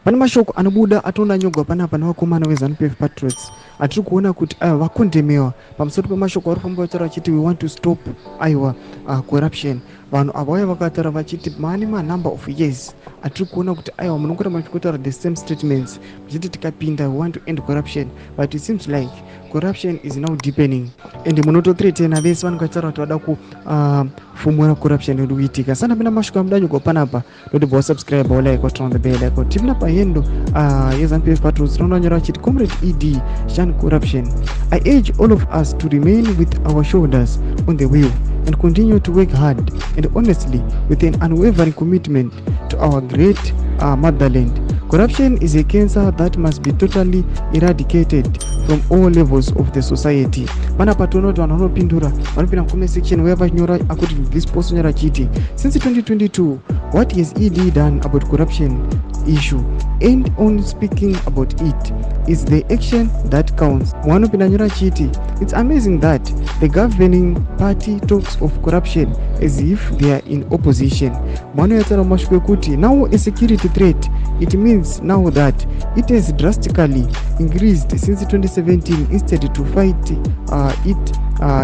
Pane mashoko anobuda atona nyogwa panapa nevakomana weZANU PF patriots. Atiri kuona kuti vakondemewa pamusoro pemashoko ari kufamba vachitaura vachiti we want to stop corruption. Vanhu ava vauya vakataura vachiti mane number of years atiri kuona kuti munongora machikotaura the same statements muchiti tikapinda we want to end corruption, but it seems like corruption is now deepening and munotothreatena vese vanenge vachitaura kuti vada kufumura corruption iri kuitika. Sana pina mashoko amudanyogwa panapa ndotibva wasubscribe walike waturn the bell icon. Tipina pahendo yeZANU PF patriots tinononyora vachiti comrade ED shun corruption. I urge all of us to remain with our shoulders on the wheel and continue to work hard and honestly with an unwavering commitment to our great motherland. Corruption is a cancer that must be totally eradicated from all levels of the society. Pana patonoti vanhu vanopindura vanopinda comment section where vanyora akuti this post nyora chiti since 2022 what has ED done about corruption issue and on speaking about it is the action that counts. Vanopinda nyora chiti it's amazing that the governing party talks of corruption as if they are in opposition. Vanoyatara mashoko ekuti now a security threat, it means now that it has drastically increased since 2017 instead to fight it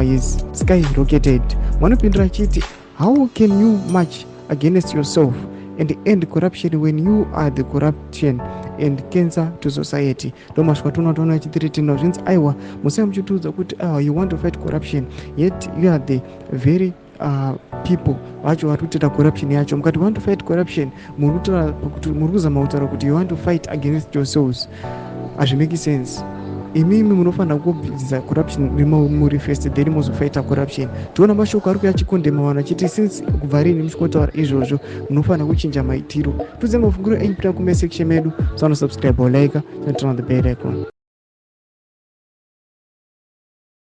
is skyrocketed. Vanopindura chiti how can you march against yourself and end corruption when you are the corruption and cancer to society? Ndo mashoko atoona achitiretina zvinzi aiwa musai muchitiudza kuti you want to fight corruption yet you are the very people vacho vari kutoita corruption yacho. Mukati want to fight corruption muri kuzama kutaura kuti you want to fight against yourselves. Hazvimeki sense. Imimi munofanira kudzidzisa corruption muri first then muzofighta corruption. Tiona mashoko ari kuyachikondema vanhu achiti since kubva rini muchikotaura izvozvo munofanira kuchinja maitiro. Tudze mafungiro enyu pita comment section medu. Subscribe or like and turn on the bell icon.